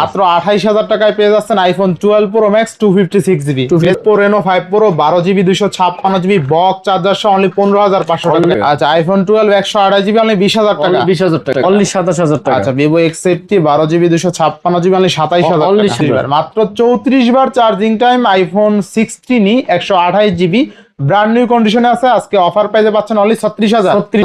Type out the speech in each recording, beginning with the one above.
মাত্র 28000 টাকায় পেয়ে যাচ্ছেন iPhone 12 pro max 256GB Pro Reno 5 Pro 12GB 256GB box charger সহ অনলি 15500 টাকা। আচ্ছা আইফোন 12 128GB অনলি 20000 টাকা। 20000 টাকা অনলি 27000 টাকা। আচ্ছা Vivo X80 12GB 256GB only 27000 টাকা। মাত্র 34 বার charging time iPhone 16 128GB brand new কন্ডিশনে আছে। আজকে অফার প্রাইসে পাচ্ছেন অনলি 36000 আজকে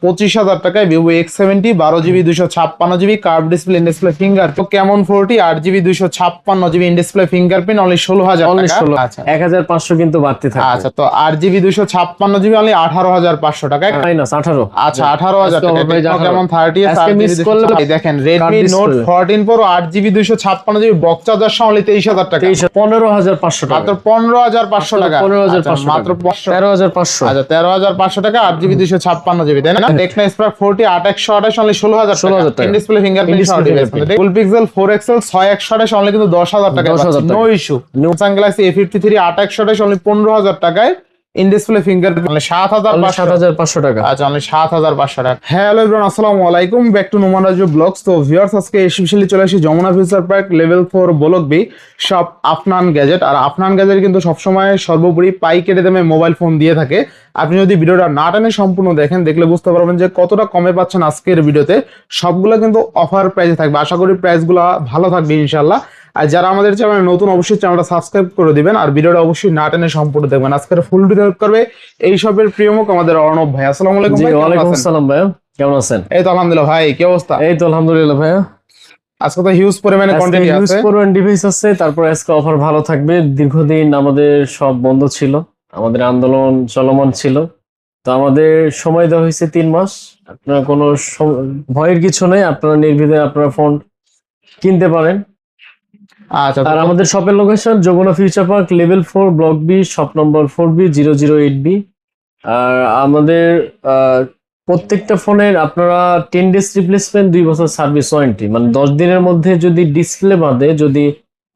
25000 টাকায় Vivo X70 12GB 256GB curve display in display finger কেমন 40 8GB 256GB in display fingerprint only 16000 টাকা। আচ্ছা 1500 কিন্তু বাড়তি থাকবে। আচ্ছা তো 8GB 256GB অনলি 18500 টাকায় মাইনাস 18। আচ্ছা 18000 টাকা কেমন 30 আজকে মিস করলে দেখেন Redmi Note 14 Pro 8GB 256GB box charger সহ অনলি 23000 টাকা। 15500 টাকা মাত্র 15500 টাকা। 15500 মাত্র 13500। আচ্ছা 13500 টাকা 8GB 256GB তাই না? Tecno Spark 40 8128 অনলি 16000 টাকা। ইন ডিসপ্লে ফিঙ্গারপ্রিন্ট সহ device full pixel 4XL 6128 only কিন্তু 10000 টাকা। No issue. Samsung Galaxy A53 8128 only 15000 টাকায় ইন ডিসপ্লে ফিঙ্গারপ্রিন্ট অনলি 7500 টাকা। আচ্ছা অনলি 7500 টাকা। হ্যালো एवरीवन আসসালামু আলাইকুম back to Noman Raju vlogs. তো ভিউয়ার্স আজকে স্পেশালি চলে আসি Jamuna future park level 4 block B shop Afnan gadget. আর আফনান গ্যাজেট কিন্তু সবসময় সর্বোপরি পাইকারি দামে মোবাইল ফোন দিয়ে থাকে। আপনি যদি ভিডিওটা না টেনে সম্পূর্ণ দেখেন দেখলে বুঝতে পারবেন যে কতটা কমে পাচ্ছেন আজকের ভিডিওতে। সবগুলো কিন্তু অফার প্রাইসে থাকবে, আশা করি প্রাইসগুলো ভালো থাকবে ইনশাল্লাহ। আর যারা আমাদের চ্যানেলে নতুন অবশ্যই চ্যানেলটা সাবস্ক্রাইব করে দিবেন আর ভিডিওটা অবশ্যই না টেনে সম্পূর্ণ দেখবেন। আজকের ফুল ডিটেইলস করবে এই সবের প্রিয় মুখ আমাদের অর্ণব ভাই। আসসালামু আলাইকুম ভাই। ওয়া আলাইকুম আসসালাম ভাই, কেমন আছেন? এই তো আলহামদুলিল্লাহ ভাই, কি অবস্থা? এই তো আলহামদুলিল্লাহ ভাই। আজকে তো হিউজ পরিমাণে কন্টেন্ট আছে, হিউজ পরিমাণে ডিভাইস আছে। তারপর আজকে অফার ভালো থাকবে। দীর্ঘদিন আমাদের সব বন্ধ ছিল, আমাদের আন্দোলন চলমান ছিল, তো আমাদের সময় দেওয়া হয়েছে 3 মাস। আপনারা কোনো ভয়ের কিছু নেই, আপনারা নির্ভয়ে আপনারা ফোন কিনতে পারেন। আচ্ছা আর আমাদের শপের location Jamuna future park level 4 block B shop number 4B008B। আর আমাদের প্রত্যেকটা ফোনের আপনারা 10 days রিপ্লেসমেন্ট, 2 বছর সার্ভিস ওয়ারেন্টি, মানে 10 দিনের মধ্যে যদি ডিসপ্লে বাদে যদি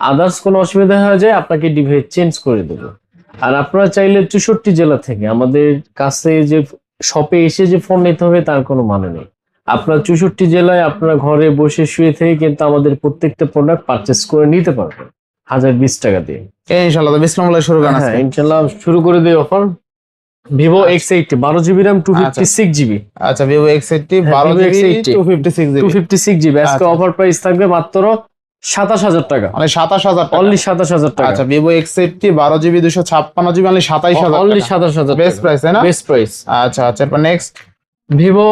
আদার্স কোনো অসুবিধা হয়ে যায় আপনাকে ডিভাইস চেঞ্জ করে দেবো। আর আপনারা চাইলে 64 জেলা থেকে আমাদের কাছে যে শপে এসে যে ফোন নিতে হবে তার কোনো মানে নেই। আপনার 64 জেলায় আপনারা ঘরে বসে শুয়ে থেকে কিন্তু আমাদের প্রত্যেকটা প্রোডাক্ট পারচেস করে নিতে পারবেন 1020 টাকা দিয়ে। ইনশাআল্লাহ বিসমিল্লাহ শুরু করা আছে। ইনশাআল্লাহ শুরু করে দিই offer. Vivo X80 12GB RAM 256GB। আচ্ছা Vivo X80 12GB 256GB আজকে অফার প্রাইস থাকবে মাত্র 27000 টাকা। মানে 27000 টাকা, অনলি 27000 টাকা। আচ্ছা Vivo X80 12GB 256GB only 27000 only 27000 best price তাই না? Best price. আচ্ছা আচ্ছা এরপর next Vivo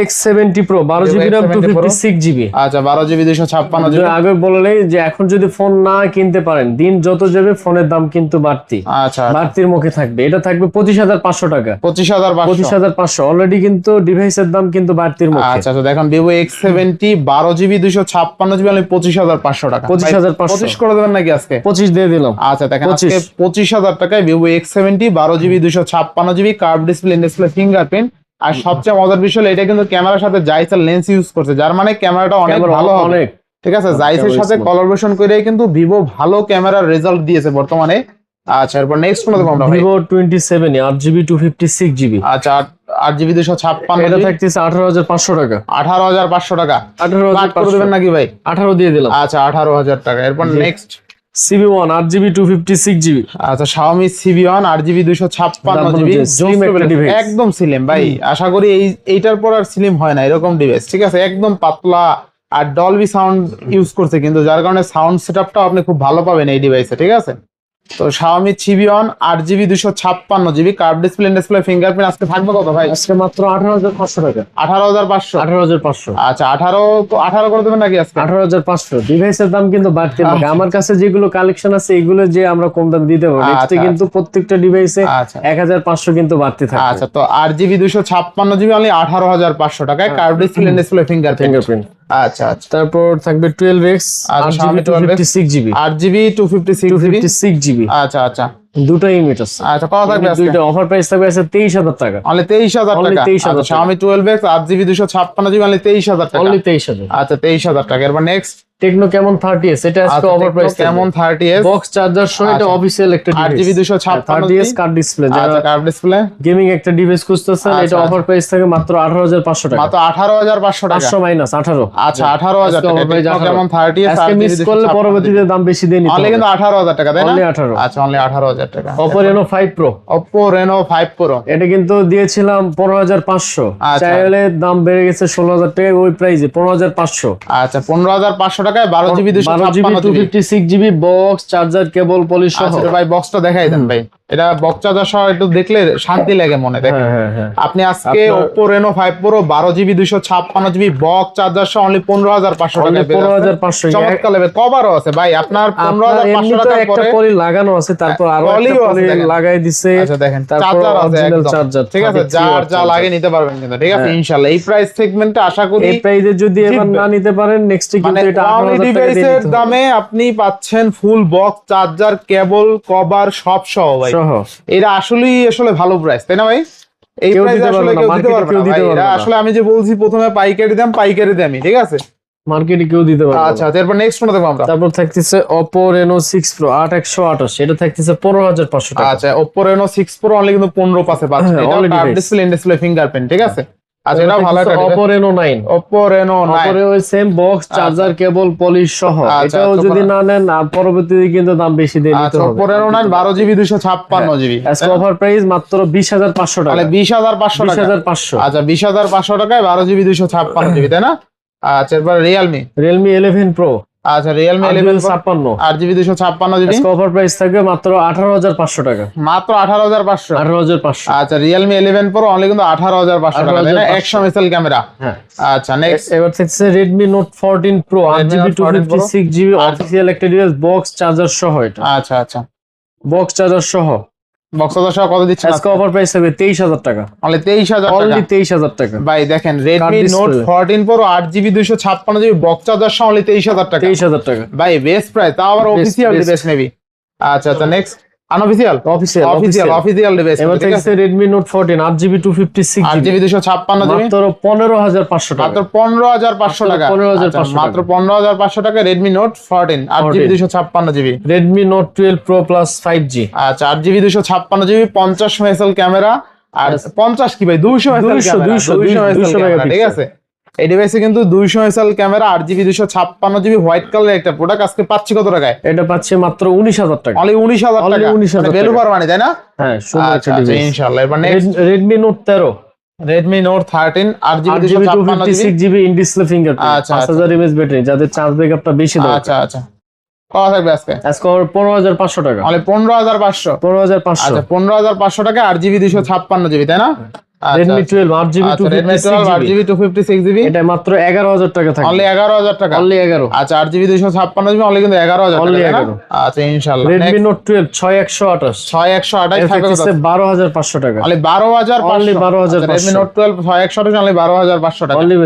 X70 Pro 12GB RAM 256GB। আচ্ছা 12GB 256GB। আগে বললেই যে এখন যদি ফোন না কিনতে পারেন দিন যত যাবে ফোনের দাম কিন্তু বাড়তি, আচ্ছা বাড়তির মুখে থাকবে। এটা থাকবে 25500 টাকা। 25500 অলরেডি কিন্তু ডিভাইসের দাম কিন্তু বাড়তির মুখে। আচ্ছা আচ্ছা দেখুন Vivo X70 12GB 256GB only 25500 টাকা। 25500 করে দেবেন নাকি আজকে? 25 দিয়ে দিলাম। আচ্ছা দেখেন আজকে 25000 টাকায় Vivo X70 12GB 256GB curve display in display fingerprint. আর সবচেয়ে মজার বিষয় এটা কিন্তু ক্যামেরার সাথে জাইস লেন্স ইউজ করছে, যার মানে ক্যামেরাটা অনেক ভালো হবে। ঠিক আছে, জাইসের সাথে কোলাবোরেশন করে কিন্তু ভিভো ভালো ক্যামেরার রেজাল্ট দিয়েছে বর্তমানে। আচ্ছা এরপর নেক্সট কোন দেখব আমরা? Vivo 27 8GB 256GB। আচ্ছা 8GB 256 এটা থাকতেছে 18500 টাকা। 18500 টাকা 18500 করে দেবেন নাকি ভাই? 18 দিয়ে দিলাম। আচ্ছা 18000 টাকা। এরপর নেক্সট CB1 8GB 256GB। আচ্ছা Xiaomi CB1 8GB 256GB একদম স্লিম ভাই। আশা করি এইটার পর আর স্লিম হয় না এরকম ডিভাইস। ঠিক আছে, একদম পাতলা আর ডলবি সাউন্ড ইউজ করছে কিন্তু, যার কারণে সাউন্ড সেটআপটাও আপনি খুব ভালো পাবেন এই ডিভাইসে। ঠিক আছে, তো Xiaomi CB1 8GB 256GB curve display in display fingerprint আজকে থাকবে কত ভাই? আজকে মাত্র 18500 টাকা। 18500 18500। আচ্ছা 18 করে দেবেন নাকি আজকে? 18500। ডিভাইসের দাম কিন্তু বাড়তে থাকে। আমার কাছে যেগুলো কালেকশন আছে এগুলো যে আমরা কম দাম দিতে পারবো, এতে কিন্তু প্রত্যেকটা ডিভাইসে 1500 কিন্তু বাড়তে থাকে। আচ্ছা তো 8GB 256GB অনলি 18500 টাকায় curve display in display fingerprint. আচ্ছা আচ্ছা তারপর থাকবে 12X 8GB 256GB। 8GB 256GB। আচ্ছা আচ্ছা দুটো ইউনিট আছে। আচ্ছা কত থাকবে আজকে? দুইটা অফার প্রাইস থাকবে আছে 23,000 টাকা। অনলি 23,000 Only টাকা। 23,000 আচ্ছা Xiaomi 12X 8GB 256GB only 23,000 টাকা। অনলি 23,000। আচ্ছা 23,000 টাকা। এরপর নেক্সট টেকনো কেমন 30s, এটা আজকে অফার প্রাইস কেমন 30s বক্স চার্জার সহ, এটা আচ্ছা। অফিশিয়াল একটা 8GB 256GB 30s card display. যারা আচ্ছা কার্ভ ডিসপ্লে গেমিং একটা ডিভাইস খুঁজতেছেন, আচ্ছা, এটা অফার প্রাইস থাকে মাত্র 18,500 টাকা। মাত্র 18,500 টাকা। 500 মাইনাস 18। আচ্ছা 18,000 আজকে টাকা। offer price টেকনো 18,000 কেমন 30s আজকে মিস করলে পরবর্তীতে দাম বেশি দিয়ে নিতে অনলি হবে। কিন্তু 18,000 টাকা তাই না? Only 18। আচ্ছা অনলি 18,000 টাকা। Oppo Reno 5 Pro, Oppo Reno 5 Pro এটা কিন্তু দিয়েছিলাম 15,500, আচ্ছা। চাইলে দাম বেড়ে গেছে 16,000 টাকা, ওই প্রাইসে 15,500। আচ্ছা 15,500 টাকায় 12GB 256GB। 256GB box charger cable polish সহ। আচ্ছা ভাই বক্সটা দেখাই দেন ভাই, এটা বক্স চার্জার সহ একটু দেখলে শান্তি লাগে মনে। দেখেন হ্যাঁ। আপনি আজকে Oppo Reno 5 Pro 12GB 256GB box charger সহ অনলি 15,500 টাকায় পেয়ে যাচ্ছেন। 15,500। চমৎকার লেভেল কভারও আছে ভাই আপনার 15,500 এমনি তো টাকার একটা পরে। পলি লাগানো আছে, তারপর আরো একটা পলিও আছে পলি দেখেন। লাগাই দিছে। আচ্ছা দেখেন তারপর চার্জার আছে অরিজিনাল একদম। চার্জার, ঠিক আছে, 33 যার ওয়াট যা লাগে নিতে পারবেন কিন্তু। ঠিক আছে ইনশাআল্লাহ এই প্রাইস সেগমেন্টে আশা করি এই প্রাইসে যদি এবার জিতবে। না নিতে পারেন নেক্সট মানে কিন্তু এটা Xiaomi 18,000 টাকা দিয়ে ডিভাইসের নিতে হবে। দামে আপনি পাচ্ছেন full box charger cable cover সব সহ ভাই। সহ। এটা আসলেই ভালো প্রাইস তাই না ভাই? এই কেউ প্রাইসে দিতে আসলে পারবে না, কেউ দিতে মার্কেটে পারবে কেউ না দিতে ভাই। পারবে এটা না। আসলে আমি যে বলছি প্রথমে পাইকারি দামই ঠিক আছে। মার্কেটে কেউ দিতে পারবে না। আচ্ছা এরপর নেক্সট কোনটা দেখবো আমরা? তারপর থাকতেছে Oppo Reno 6 Pro 8128, এটা থাকতেছে 15,500 টাকা। আচ্ছা Oppo Reno 6 Pro অনলি কিন্তু 15 পাশে পাচ্ছেন। হ্যাঁ, এটা only curve device। Display in display fingerprint ঠিক আছে। আচ্ছা এবার এটা ভালো একটা থাকতেছে Oppo Reno 9, Oppo Reno 9 তারপরে ওই same box charger cable polish সহ। আচ্ছা, এটাও আচ্ছা, যদি না নেন আর পরবর্তীতে কিন্তু দাম বেশি দিয়ে নিতে আচ্ছা হবে। Oppo Reno 9 12GB 256GB আজকে অফার প্রাইস মাত্র 20,500 টাকা। তাহলে 20,500 টাকা। 20,500। আচ্ছা 20,500 টাকায় 12GB 256GB তাই না? আচ্ছা এরপর Realme Realme 11 Pro আচ্ছা Realme 11 Pro 56, 8GB 256GB আজকে অফার প্রাইস থাকবে মাত্র 18,500 টাকা। মাত্র 18,500। 18,500। আচ্ছা Realme 11 Pro অনলি কিন্তু 18,500 টাকা তাই না? 100 মেগাপিক্সেল ক্যামেরা। হ্যাঁ। আচ্ছা নেক্সট এবার থাকছে Redmi Note 14 Pro 8GB 256GB official একটা ডিভাইস বক্স চার্জার সহ। এটা আচ্ছা বক্স চার্জার সহ বক্সদার সহ কত দিচ্ছেন আজকে অফার প্রাইস থাকবে 23,000 টাকা। অনলি 23,000 টাকা। অনলি 23,000 টাকা। ভাই দেখেন Redmi Card Note display। 14 Pro 8GB 256GB box charger সহ অনলি 23,000 টাকা। 23,000 টাকা। ভাই বেস্ট প্রাইস, তাও আবার অফিসিয়াল best। ডিভাইস নেবি। আচ্ছা নেক্সট আনঅফিসিয়াল অফিসিয়াল ডিভাইস এবার ঠিক আছে। থাকছে Redmi Note 14 8GB 256GB 8GB 256GB মাত্র 15,500 টাকা। মাত্র 15,500 টাকা। 15,500 আচ্ছা, মাত্র 15,500 টাকা Redmi Note 14 8GB 256GB। Redmi Note 12 Pro Plus 5G আচ্ছা 8GB 256GB 50 মেগাপিক্সেল ক্যামেরা আর 50 কি ভাই 200 মেগাপিক্সেল 200 ক্যামেরা ঠিক আছে। এই ডিভাইসে কিন্তু 200 megapixel camera 8GB 256GB white কালারের একটা প্রোডাক্ট আজকে পাচ্ছি কত টাকায়? এটা পাচ্ছে মাত্র 19,000 টাকা। অনলি 19,000 Only টাকা। 19,000 মানে ভ্যালু ফর মানি তাই না? হ্যাঁ সুন্দর একটা আচ্ছা ডিভাইস। ইনশাআল্লাহ। এবার next Redmi Note 13 Redmi Note 13 8GB 8GB 256GB 256GB in display fingerprint আচ্ছা, 5000 mAh ব্যাটারি, যাদের চার্জ ব্যাকআপটা বেশি দরকার। আচ্ছা কত থাকবে আজকে? আজকে 15,500 টাকা। অনলি 15,500। 15,500। আচ্ছা 15,500 টাকা 8GB 256GB তাই না? Redmi 12 8GB Redmi 12 8GB 256GB এটা মাত্র 11,000 টাকা থাকবে। অনলি 11,000 টাকা। অনলি 11। আচ্ছা 8GB 256GB অনলি কিন্তু 11,000 টাকা Only তাই না? 11 আচ্ছা ইনশাআল্লাহ। Redmi Note 12 6128 6128 থাকবে কত? 12,500 টাকা। অনলি 12,500। Only 12,500 আচ্ছা, Redmi Note 12 6128 অনলি 12,500 টাকা। Only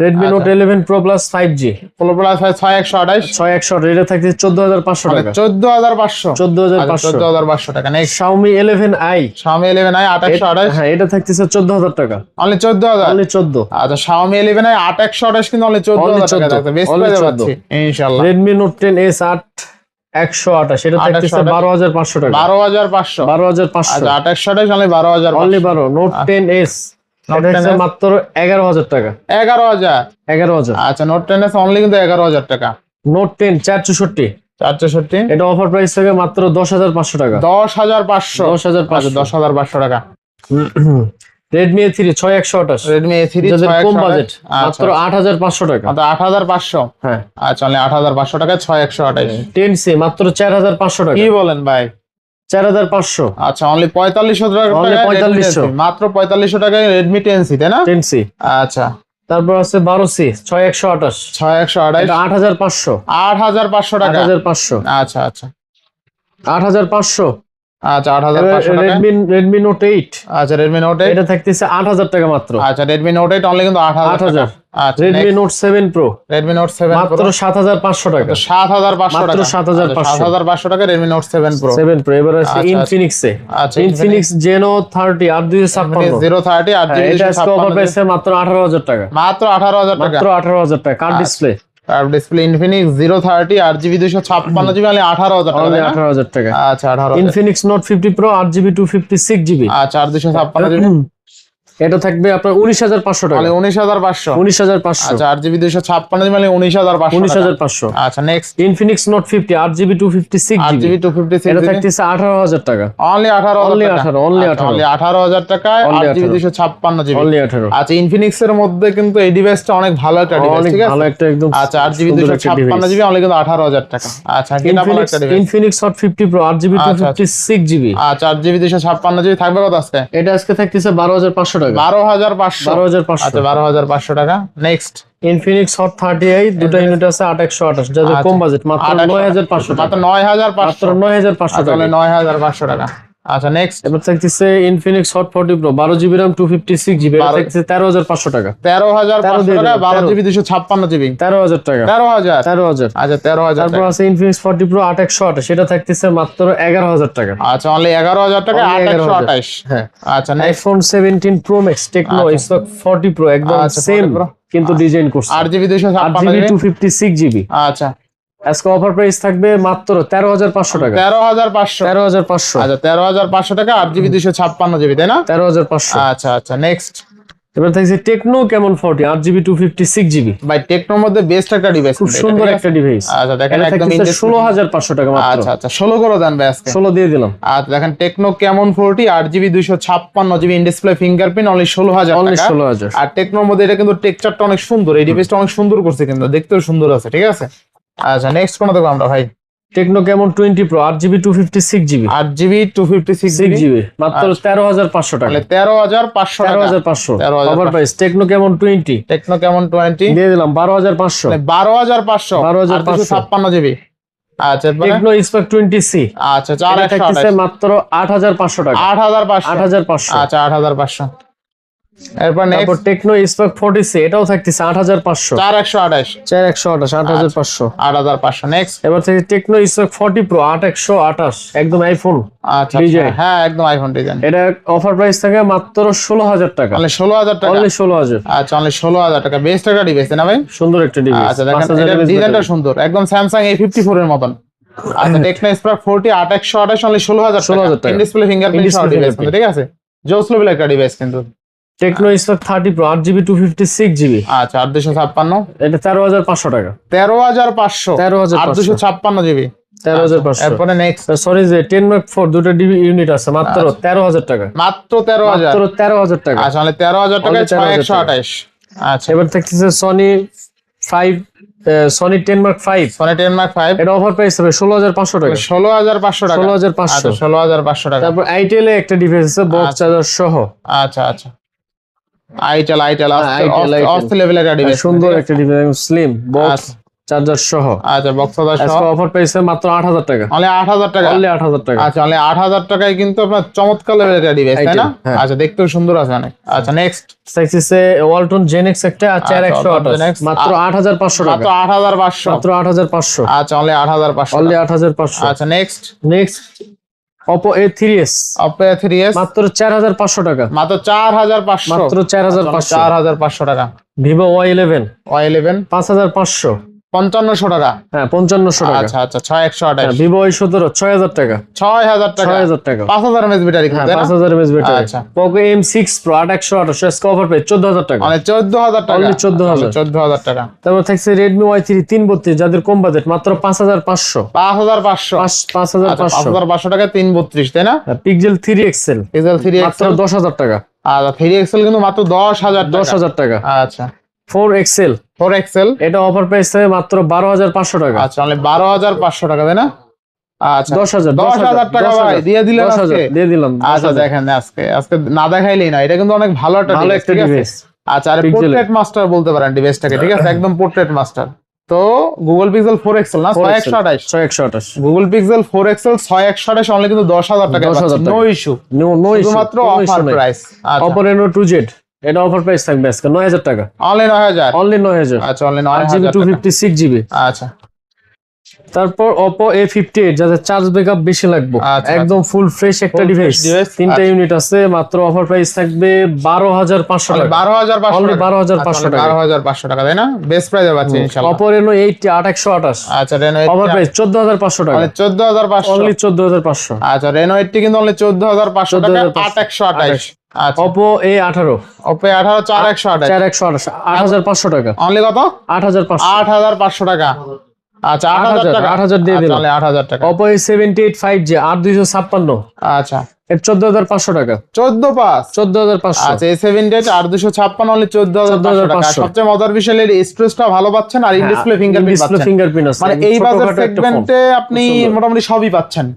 Redmi Note 11 Pro Plus 5G Pro Plus 6128 6128 এটা থাকছে 14,500 টাকা। 14,500। 14,500 14,500 টাকা। Next Xiaomi 11i Xiaomi 11i 2828 হ্যাঁ এটা থাকতেছে 14,000 টাকা। অনলি 14,000। অনলি 14। আচ্ছা Xiaomi 11i 8128 কিন্তু অনলি 14,000 টাকা থাকবে। বেস্ট Only প্রাইসে 14 পাচ্ছি ইনশাআল্লাহ। Redmi Note 10s 128 এটা থাকতেছে 12,500 টাকা। 12,500। 12,500 আচ্ছা 2828 only 12,500। Only 12 Note 10s Note এটা হচ্ছে 10s মাত্র 11,000 টাকা। 11,000। 11,000 আচ্ছা Note 10s অনলি কিন্তু 11,000 টাকা। Note 10 464 464 এটা অফার প্রাইস থাকে মাত্র 10,500 টাকা। 10,500। 10,500 10,500 টাকা। Redmi A3 6128 Redmi A3 যাদের কম 628 বাজেট আচ্ছা মাত্র 8,500 টাকা। মাত্র 8,500। হ্যাঁ আচ্ছা অনলি 8,500 টাকায় 6128। 10C মাত্র 4,500 টাকা। কি বলেন ভাই? 4,500 আচ্ছা অনলি 4,500 টাকা। Only 4,500 মাত্র 4,500 টাকায় Redmi 10C তাই না? 10C আচ্ছা তারপর আছে 12C 6128 6128 এটা 8,500 8,500 টাকা। 8,500 আচ্ছা 8,500 আচ্ছা 8500 টাকা। রেডমি নোট 8, আচ্ছা Redmi Note 8, এটা থাকতেছে 8000 টাকা মাত্র। আচ্ছা Redmi Note 8 অনলি কিন্তু 8000 টাকা। 8000। আচ্ছা Redmi note 7 pro Redmi Note 7 মাত্র Pro 7500 টাকা। 7500 মাত্র টাকা। 7500 7500 টাকা Redmi Note 7 Pro। 7 প্রো। এবার আছে আচ্ছা, ইনফিনিক্সে, আচ্ছা ইনফিনিক্স জেনো 30 8 256। 030 8GB এটা আজকে অফার 256 পেয়েছে মাত্র 18000 টাকা। মাত্র 18000 টাকা। মাত্র 18000 টাকা কার্ড ডিসপ্লে। আর display Infinix 030 8GB 256GB only 18000 টাকা। অনলি 18000 টাকা। আচ্ছা 18000। Infinix note 50 pro 8GB 256GB, আচ্ছা আর 256GB এটা থাকবে আপনার 19500 টাকা। অনলি 19500। 19500। আচ্ছা 8GB 256GB মানে 19500 19500। আচ্ছা next Infinix note 50 8GB 256GB, 8GB 256GB এটা থাকতেছে 18000 টাকা। অনলি 18000 অনলি টাকা। 18, অনলি 18, অনলি 18000 টাকায় Only 8GB 18 256GB। অনলি 18। আচ্ছা ইনফিনিক্স এর মধ্যে কিন্তু এই ডিভাইসটা অনেক ভালো একটা ডিভাইস, অনেক ঠিক আছে? ভালো একটা একদম আচ্ছা 8GB সুন্দর একটা device। 256GB অনলি কিন্তু 18000 টাকা। আচ্ছা এটা ভালো একটা device. Infinix hot 50 pro 8GB আচ্ছা, 256GB, আচ্ছা 8GB 256GB থাকবে কত আজকে? এটা আজকে থাকতেছে 12500 টাকা। 12500। 12500। আচ্ছা 12500 টাকা। নেক্সট ইনফিনিক্স হট 38 দুটো ইউনিট আছে 8128, যাদের কম বাজেট মাত্র 9500 টাকা। মাত্র 9500। মাত্র 9500 আচ্ছা টাকা। 9500 টাকা। আচ্ছা নেক্সট এবার থাকতেছে Infinix hot 40 pro 12GB RAM 256GB, এটা থাকতেছে 13500 টাকা। 13500 টাকা 12GB 256GB 13000 টাকা। 13000। 13000। আচ্ছা 13000 তারপর টাকা। আছে ইনফিনিক্স 40 প্রো 8128, সেটা থাকতেছে মাত্র 11000 টাকা। আচ্ছা অনলি 11000 টাকা Only 828। হ্যাঁ। আচ্ছা next iPhone 17 pro max Tecno stock 40 pro একদম আচ্ছা, সেম 40 Pro কিন্তু ডিজাইন করছে 8GB 8GB 256GB 256GB। আচ্ছা আজকে অফার প্রাইস থাকবে মাত্র 13500 টাকা। 13500। 13500। আচ্ছা 13500 টাকা 8GB 256GB তাই না? 13500। আচ্ছা আচ্ছা নেক্সট এবার থাকছে টেকনো কেমন 40 8GB 256GB, ভাই টেকনোর মধ্যে বেস্ট একটা ডিভাইস খুব সুন্দর একটা ডিভাইস। আচ্ছা দেখেন এটা একদম থাকতেছে 16500 টাকা মাত্র। আচ্ছা আচ্ছা 16 করে দেন ভাই আজকে। 16 দিয়ে দিলাম। আচ্ছা দেখেন টেকনো কেমন 40 8GB 256GB in display fingerprint only 16000 only টাকা। 16000। আর টেকনোর মধ্যে এটা কিন্তু টেক্সচারটা অনেক সুন্দর, এই ডিভাইসটা অনেক সুন্দর করছে কিন্তু দেখতেও সুন্দর আছে, ঠিক আছে? আচ্ছা নেক্সট কোন দেখো আমরা ভাই? টেকনো কেমন 20 pro 8GB 256GB 8GB 256GB 6GB মাত্র 13500 টাকা। তাহলে 13500 টাকা। 13500 13,500 অফার প্রাইস। টেকনো কেমন 20 টেকনো কেমন 20 দিয়ে দিলাম 12500। 12500 12500 256GB। আচ্ছা এরপরে টেকনো স্পার্ক 20C, আচ্ছা এটা থাকতেছে 4128 মাত্র 8500 টাকা। 8500 8500। আচ্ছা 8500। এরপর তারপর নেক্সট টেকনো স্পার্ক 40C, এটাও থাকতেছে 8500। 4128 4128 8500। 8500 নেক্সট। এবার থেকে টেকনো স্পার্ক 40 প্রো 8128 একদম আইফোন আচ্ছা ডিজাইন। হ্যাঁ একদম আইফোন ডিজাইন। এটা অফার প্রাইস থাকে মাত্র 16000 টাকা। অনলি 16000 টাকা। অনলি 16000। আচ্ছা অনলি 16000 টাকা বেস্ট একটা ডিভাইস না ভাই? সুন্দর একটা ডিভাইস। আচ্ছা দেখেন এটা ডিজাইনটা সুন্দর একদম স্যামসাং A54 এর মতন। আচ্ছা টেকনো স্পার্ক 40 8128 অনলি 16000 16,000 টাকা। ইন ডিসপ্লে ফিঙ্গারপ্রিন্ট সহ In-display ডিভাইস fingerprint। ঠিক আছে? জোস লেভেল একটা ডিভাইস কিন্তু। Tecno Spark 30 pro 8GB 256GB, আচ্ছা 8256 এটা 13500 টাকা। 13500 13500 8256GB 13500। এরপরে নেক্সট সরি যে 10 Mark 4 দুটো ডিবি ইউনিট আছে মাত্র 13000 টাকা। মাত্র 13000। মাত্র 13000 টাকা। আচ্ছা অনলি 13000 টাকায় Only 13000 6128। আচ্ছা এবার থাকতেছে Sony 5 Sony 10 Mark 5, Sony 10 Mark 5 এটা অফার প্রাইস হবে 16500 টাকা। 16500 টাকা। 16500। আচ্ছা 16500 টাকা। তারপর আইটেল এ একটা ডিভাইস আছে বক্স আচ্ছা। চার্জার সহ, আচ্ছা আচ্ছা আইটেল Itel। অস্ত লেভেল একটা ডিভাইস সুন্দর একটা ডিভাইস স্লিম বক্স আচ্ছা। চার্জার সহ। আচ্ছা বক্স সহ আজকে অফার প্রাইস মাত্র 8000 টাকা। অনলি 8000 টাকা। অনলি 8000 টাকা। আচ্ছা অনলি 8000 টাকায় কিন্তু আপনার চমৎকার লেভেলের একটা ডিভাইস তাই না? Itel, হ্যাঁ। আচ্ছা দেখতেও সুন্দর আছে অনেক। আচ্ছা নেক্সট সাইক্সিসে ওয়ালটন জেনেক্স একটা আর 4128 Genex, মাত্র 8500 মাত্র টাকা। 8500। মাত্র 8500। আচ্ছা অনলি 8500। অনলি 8500। আচ্ছা next next Oppo A3s Oppo A3s মাত্র 4500 টাকা। মাত্র 4500। মাত্র 4500। 4500 টাকা। Vivo Y11 Y11 5500। 5500 টাকা। হ্যাঁ 5500 টাকা। আচ্ছা আচ্ছা 6128। Vivo Y17 6000 টাকা। 6000 টাকা। 6000 টাকা। 5000 mAh ব্যাটারি হ্যাঁ কিন্তু 5000 mAh ব্যাটারি। আচ্ছা। Poco M6 Pro 8128 আজকে অফার প্রাইস 14000 টাকা। মানে 14000 টাকা। Only 14000 14000 টাকা। তারপর থাকছে Redmi Y3 332 যাদের কম বাজেট মাত্র 5500। 5500। 5500। 5500 টাকা 332 তাই না? Pixel 3 XL Pixel 3 মাত্র XL 10000 টাকা। আর 3 XL কিন্তু মাত্র 10000 টাকা। 10000 টাকা। আচ্ছা 4 XL 4 XL এটা অফার প্রাইস থাকে মাত্র 12500 টাকা। আচ্ছা মানে 12500 টাকা তাই না? আচ্ছা 10000 10000 টাকা ভাই দিয়ে দিলেন আজকে। দিয়ে দিলাম। আচ্ছা দেখেন আজকে না দেখাইলেই না, এটা কিন্তু অনেক ভালো একটা ভালো ডিভাইস একটা ঠিক আছে? ডিভাইস। আচ্ছা আর Pixel পোর্ট্রেট মাস্টার বলতে পারেন ডিভাইসটাকে ঠিক আছে? একদম পোর্ট্রেট মাস্টার। তো গুগল পিক্সেল 4 এক্সেল না 6128 6128 গুগল পিক্সেল 4 এক্সেল 6128 অনলি কিন্তু 10,000 টাকা 10,000 পাচ্ছেন, টাকা। নো ইস্যু, নো শুধুমাত্র অফার প্রাইস। আচ্ছা Oppo Reno 2Z এটা অফার প্রাইস থাকবে আজকে 9000 টাকা, অনলি 9000। অনলি 9000। আচ্ছা অনলি 8GB 9000 টাকা। 256GB। আচ্ছা তারপর Oppo A58 যাতে চার্জ ব্যাকআপ বেশি লাগবে, আচ্ছা, একদম ফুল ফ্রেশ একটা Full ডিভাইস, fresh device, তিনটা আচ্ছা। ইউনিট আছে, মাত্র অফার প্রাইস থাকবে 12500 টাকা, 12500 Only টাকা। 12,500 টাকা। 12500 টাকা তাই না? বেস্ট প্রাইসে পাচ্ছেন ইনশাআল্লাহ। Oppo Reno 80 8128 আচ্ছা রেনো অফার প্রাইস 14500 টাকা, অনলি 14500। অনলি 14500। আচ্ছা রেনো 80 কিন্তু অনলি 14500 টাকা, 14,500 8128। আচ্ছা Oppo A18 Oppo A18 4128 4128 8500 টাকা, অনলি কত? 8500। 8500 টাকা। আচ্ছা 8000 টাকা, 8000 দিয়ে দিলাম। তাহলে 8000 টাকা। Oppo A78 5G 8256 আচ্ছা এর 14500 টাকা, 14,500। 14500। আচ্ছা A78 8256 অনলি 14500 টাকা। 14,500 সবচেয়ে মজার বিষয় এর স্টোরেজটা ভালো পাচ্ছেন আর ইন ডিসপ্লে ফিঙ্গারপ্রিন্ট ডিসপ্লে পাচ্ছেন। ফিঙ্গারপ্রিন্ট আছে, মানে এই বাজার ছোটখাটো একটা ফোন। সেগমেন্টে আপনি সুন্দর। মোটামুটি সবই পাচ্ছেন।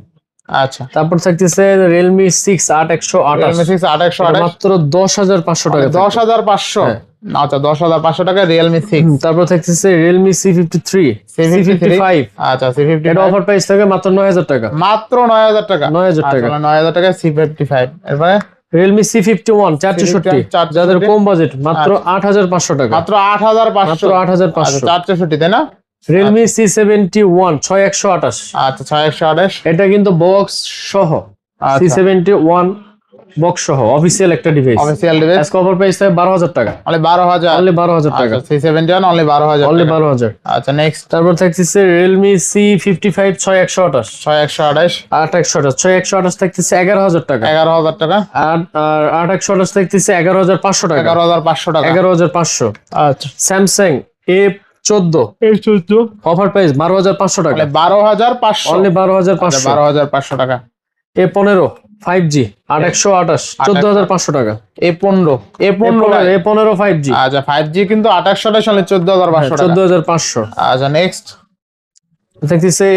আচ্ছা তারপর থাকতেছে Realme 6 8128 Realme 6 8128 মাত্র 10500 টাকা, 10500। হ্যাঁ। আচ্ছা 10500 টাকা Realme 6। তারপর থাকতেছে Realme C53 C55 আচ্ছা এটা C55 অফার প্রাইস থাকে মাত্র 9000 টাকা, মাত্র 9000 টাকা। 9000 টাকা। আচ্ছা 9000 টাকা C55। এরপরে Realme C51 464 464 যাদের কম বাজেট মাত্র 8500 টাকা, মাত্র 8500। মাত্র 8500। 464 তাই না? Realme C71 6128 আচ্ছা 6128। এটা কিন্তু বক্স সহ, আচ্ছা। C71 বক্স সহ অফিসিয়াল একটা ডিভাইস, অফিশিয়াল ডিভাইস আজকে অফার প্রাইস থাকে 12000 টাকা, অনলি 12000। অনলি 12000 টাকা, আচ্ছা C71 অনলি 12000 অনলি টাকা। 12000। আচ্ছা নেক্সট তারপর থাকতেছে Realme C55 6128 6128 6128 থাকতেছে 11000 টাকা, 11000 টাকা। আর 8128 থাকতেছে 11500 টাকা, 11500 টাকা। 11500। আচ্ছা Samsung A14 অফার প্রাইস 12500 টাকা, মানে 12500। অনলি 12500। 12500 টাকা। A15 5G 8128 14500 টাকা, A15 A15 5G আচ্ছা 5G কিন্তু 2828 অনলি 14500 টাকা। 14500। আচ্ছা নেক্সট দেখতেছে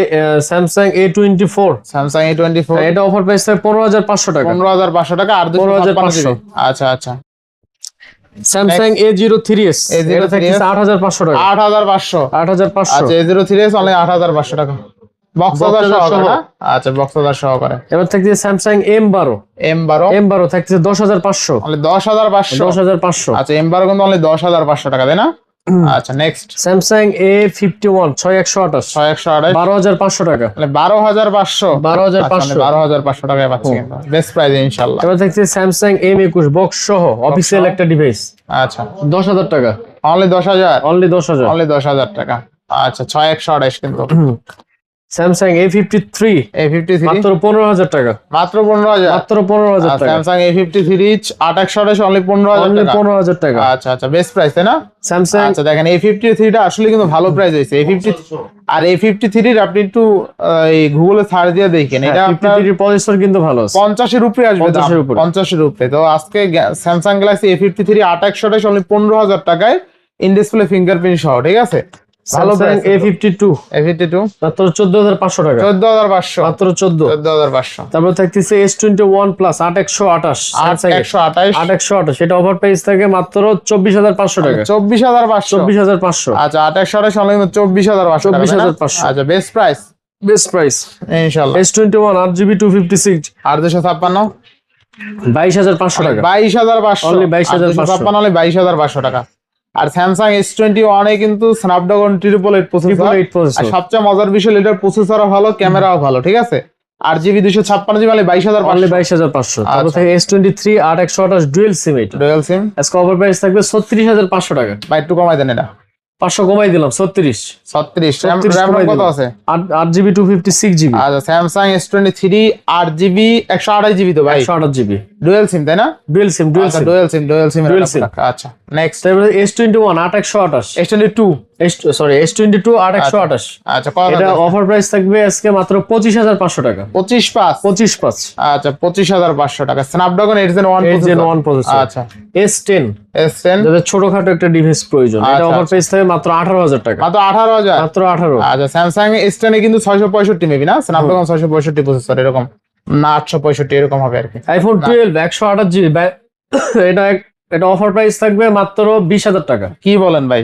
Samsung A24 Samsung A24 এটা অফার প্রাইস থাকে 15500 টাকা, 15500 টাকা আর 15500 256 আচ্ছা আচ্ছা Samsung A03s A03s এটা থাকতেছে 8500 টাকা, 8500। 8500। আচ্ছা A03s অনলি 8500 টাকা। বক্সদার বক্সদার সহকারে সহ। না? আচ্ছা বক্সদার সহকারে। এবার থাকতেছে Samsung M12 M12 থাকতেছে 10500, অনলি 10500। 10500। আচ্ছা M12 কিন্তু অনলি 10500 টাকা তাই না? আচ্ছা নেক্সট Samsung A51 6128 6128 12500 টাকা, মানে 12500। 12500। 12500 টাকায় পাচ্ছি কিন্তু বেস্ট প্রাইস ইনশাআল্লাহ। এবার থাকতেছে Samsung M21 বক্স সহ অফিসিয়াল একটা ডিভাইস আচ্ছা 10000 টাকা, অনলি 10000। অনলি 10000। অনলি 10000 টাকা। আচ্ছা 6128 কিন্তু Samsung A53 A53 মাত্র 15000 টাকা, মাত্র 15000। মাত্র 15000 টাকা, Samsung A53 8128 অনলি 15000 অনলি টাকা। 15000 টাকা। আচ্ছা আচ্ছা বেস্ট প্রাইস তাই না? Samsung আচ্ছা দেখেন A53 টা আসলে কিন্তু ভালো প্রাইস হয়েছে। A50 আর A53 এর আপনি একটু এই গুগলে সার্চ দিয়ে দেখেন এটা আপনার 53 প্রসেসর কিন্তু ভালো আছে, 50 এর উপরে আসবে দাম, 50 এর উপরে। 50 এর উপরে। তো আজকে Samsung Galaxy A53 8128 অনলি 15000 টাকায় ইন ডিসপ্লে ফিঙ্গারপ্রিন্ট সহ, ঠিক আছে? ভালো Samsung প্রাইস। A52 A52 মাত্র 14500 টাকা, 14500। মাত্র 14। 14500 তারপর থাকতেছে S21 Plus 8128 Samsung 8128 8128 এটা অফার প্রাইস থাকে মাত্র 24500 টাকা, 24500। 24500। আচ্ছা 8128 অনলি 24500 টাকা, 24500 আচ্ছা বেস্ট প্রাইস বেস্ট প্রাইস। ইনশাআল্লাহ। S21 8GB 256 আর 256 22500 টাকা, 22500 Only 22500 256 অনলি 22500 টাকা। আর Samsung S21 এ কিন্তু Snapdragon 888 প্রসেসর। 888 আর প্রসেসর, সবচেয়ে মজার বিষয় এটার প্রসেসরও ভালো, ক্যামেরাও ভালো, ঠিক আছে? 8GB 256GB only only 22500। 22500। তারপর আচ্ছা। থেকে S23 8128 ডুয়েল সিম এটা ডুয়াল সিম আজকে অফার প্রাইস থাকবে 36500 টাকা, বা একটু কমাই দেন এটা 500 কমাই দিলাম 36 36 RAM 36 RAM কমাই কত দিলাম। আছে? 8GB 256GB আচ্ছা Samsung S23 8GB 128GB তো ভাই 128GB ডুয়াল সিম তাই না? ডুয়েল সিম আচ্ছা ডুয়াল সিম Dual SIM। আচ্ছা নেক্সট তারপরে S21 8128 S22 S22 8128 আচ্ছা কত এটা টাকা? অফার প্রাইস থাকবে আজকে মাত্র 25500 টাকা, 25.5 25.5 আচ্ছা 25500 টাকা Snapdragon 8 Gen 1 8 Gen 1 প্রসেসর। আচ্ছা S10 S10 যাদের ছোটখাটো একটা ডিভাইস প্রয়োজন এটা আচ্ছা, অফার আচ্ছা। প্রাইস থাকবে মাত্র 18000 টাকা, মাত্র 18000। মাত্র 18। আচ্ছা Samsung S10 এ কিন্তু 665 মেবি না? Snapdragon 665 প্রসেসর এরকম না 865 এরকম হবে আর কি। iPhone 12 128GB এটা এটা অফার প্রাইস থাকবে মাত্র 20000 টাকা, কি বলেন ভাই?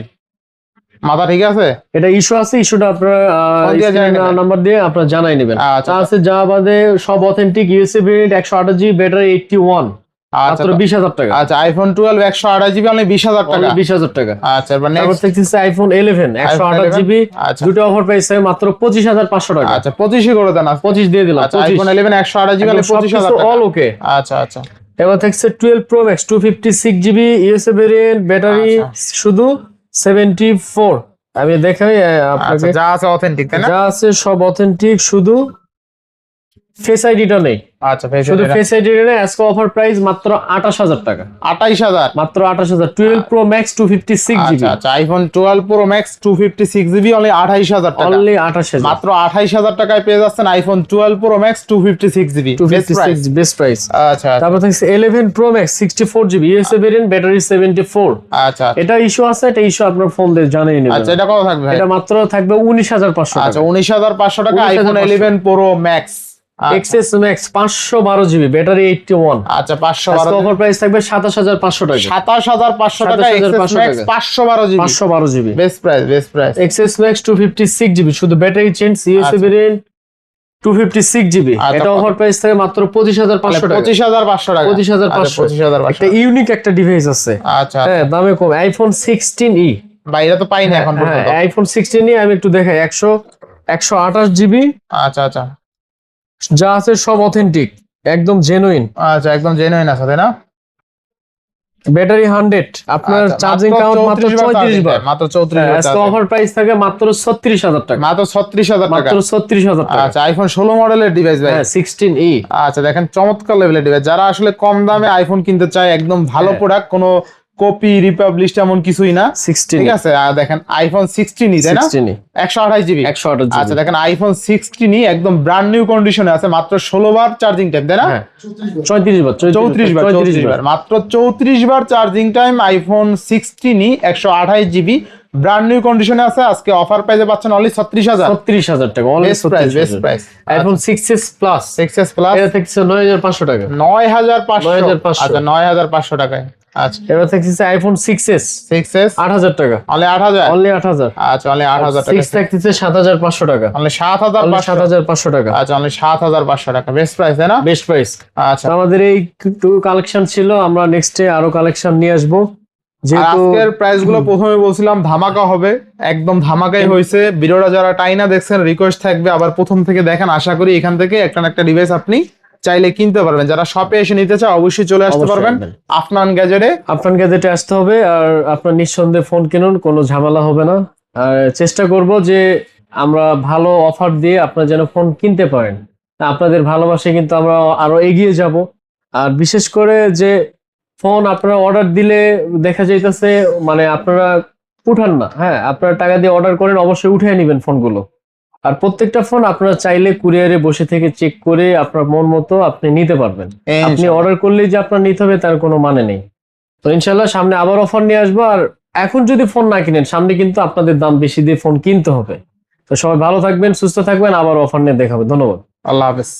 মাথা ঠিক আছে? এটা ইস্যু আছে, ইস্যুটা আপনারা ফোন দিয়ে জানিয়ে নেবেন। নাম্বার দিয়ে আপনারা জানাই নেবেন। আচ্ছা, তা আছে যা বাদে সব authentic USA variant 128 GB battery 81 আচ্ছা মাত্র 20,000 টাকা। আচ্ছা আইফোন 12 128 জিবি অনলি 20,000 টাকা। 20,000 টাকা। আচ্ছা এবার তারপর নেক্সট দেখতেছি আইফোন 11 128 জিবি, আচ্ছা দুটো অফার প্রাইস থাকে মাত্র 25,500 টাকা। আচ্ছা 25 করে দেন। 25 দিয়ে দিলাম। আচ্ছা আইফোন 11 128 জিবি অনলি 25,000 টাকা। অল ওকে। আচ্ছা আচ্ছা এবার থাকছে 12 pro max 256 GB USA variant, battery শুধু 74। আমি দেখাই আচ্ছা আপনাকে, যা আছে অথেন্টিক তাই না? যা আছে সব অথেন্টিক, শুধু ফেস আইডিটা নেই। আচ্ছা শুধু ফেস আইডিটা নেই। আজকে অফার প্রাইস মাত্র 28,000 টাকা। 28,000 মাত্র 28,000। 12 প্রো ম্যাক্স 256 জিবি, আচ্ছা আচ্ছা iPhone 12 pro max 256 GB only 28,000 টাকা। অনলি 28,000। মাত্র 28,000 টাকায় পেয়ে যাচ্ছেন iPhone 12 pro max 256 GB. 256 best price. আচ্ছা তারপর থাকছে 11 pro max 64 GB USA variant, battery 74। আচ্ছা এটা ইস্যু আছে, এটা ইস্যু আপনার ফোন দিয়ে জানিয়ে নেবেন। আচ্ছা এটা কত থাকবে? এটা মাত্র থাকবে 19,500 টাকা। আচ্ছা 19,500 টাকা iPhone 11 pro max XS Max 512 GB battery 81। আচ্ছা 512 অফার প্রাইস থাকবে 27,500 টাকা। 27,500 টাকা XS Max 512 GB. 512 GB best price. XS Max 256 GB, শুধু battery change, USA variant 256 GB. আচ্ছা, এটা অফার প্রাইস থাকে মাত্র 25,500 টাকা। 25,500 টাকা। 25,500। 25,500 একটা ইউনিক একটা ডিভাইস আছে, আচ্ছা হ্যাঁ দামে কম, আইফোন 16e। ভাই এটা তো পাই না এখন হ্যাঁ পর্যন্ত। আইফোন 16e আমি একটু দেখাই। 128 জিবি, আচ্ছা আচ্ছা যা আছে সব অথেন্টিক, একদম জেনুইন। আচ্ছা একদম জেনুইন আছে তাই না? ব্যাটারি 100, আপনার আচ্ছা, চার্জিং কাউন্ট মাত্র 34 বার। মাত্র 34 বার। আজকে অফার প্রাইস থাকে মাত্র 36,000 টাকা। মাত্র 36,000 টাকা। মাত্র 36,000 টাকা। আচ্ছা আইফোন 16 মডেলের ডিভাইস ভাই। হ্যাঁ 16e। আচ্ছা দেখেন চমৎকার লেভেলের ডিভাইস। যারা আসলে কম দামে আইফোন কিনতে চায়, একদম ভালো প্রোডাক্ট, কোনো কপি রিপাবলিশ এমন কিছুই না, 16 ঠিক আছে। আর দেখেন আইফোন 16 তাই না? 16e 128 GB. 128 আচ্ছা জিবি। দেখেন আইফোন 16 একদম ব্র্যান্ড নিউ কন্ডিশনে আছে, মাত্র 16 বার চার্জিং টাইম তাই না? হ্যাঁ 34 বার 34 বার মাত্র 34 বার charging time iPhone 16 128 GB brand new কন্ডিশনে আছে। আজকে অফার প্রাইসে পাচ্ছেন অনলি 36,000 টাকা। Only best price 36,000। IPhone 6s plus 6s plus এটা থেকে 9,500 টাকা। 9,500। আচ্ছা 9,500 টাকায়। আচ্ছা এবার থাকতেছে আইফোন 6s 6s 8,000 টাকা। অনলি 8,000। অনলি 8,000। আচ্ছা অনলি 8,000 টাকা। 6 থাকতেছে 7,500 টাকা। অনলি 7,500। 7,500 টাকা। আচ্ছা অনলি 7,500 টাকা। বেস্ট প্রাইস তাই না? Best price. আচ্ছা আমাদের এই একটু কালেকশন ছিল, আমরা নেক্সটে আরো কালেকশন নিয়ে আসবো। আর যেহেতু আজকের প্রাইস গুলো প্রথমে বলছিলাম ধামাকা হবে, একদম ধামাকাই হয়েছে। ভিডিওটা যারা টাইনা দেখছেন রিকোয়েস্ট থাকবে আবার প্রথম থেকে দেখেন। আশা করি এখান থেকে একটা না একটা ডিভাইস আপনি চাইলে কিনতে পারবেন। যারা শপে এসে নিতে চায় অবশ্যই চলে আসতে অবশ্যই পারবেন আসবেন। আফনান গ্যাজেটে। আপনার গ্যাজেটে আসতে হবে, আর আপনার নিঃসন্দেহে ফোন কিনুন, কোনো ঝামেলা হবে না। আর চেষ্টা করব যে আমরা ভালো অফার দিয়ে আপনারা যেন ফোন কিনতে পারেন। আপনাদের ভালোবাসে কিন্তু আমরা আরো এগিয়ে যাব। আর বিশেষ করে যে ফোন আপনারা অর্ডার দিলে দেখা যাইতেছে মানে আপনারা উঠান না। হ্যাঁ আপনারা টাকা দিয়ে অর্ডার করেন, অবশ্যই উঠিয়ে নেবেন ফোনগুলো। আর প্রত্যেকটা ফোন আপনারা চাইলে কুরিয়ারে বসে থেকে চেক করে আপনার মন মতো আপনি নিতে পারবেন। আপনি অর্ডার করলেই যে আপনার নিতে হবে তার কোনো মানে নেই। তো ইনশাল্লাহ সামনে আবার অফার নিয়ে আসবো। আর এখন যদি ফোন না কিনেন, সামনে কিন্তু আপনাদের দাম বেশি দিয়ে ফোন কিনতে হবে। তো সবাই ভালো থাকবেন, সুস্থ থাকবেন, আবার অফার নিয়ে দেখাবে। ধন্যবাদ। আল্লাহ হাফেজ।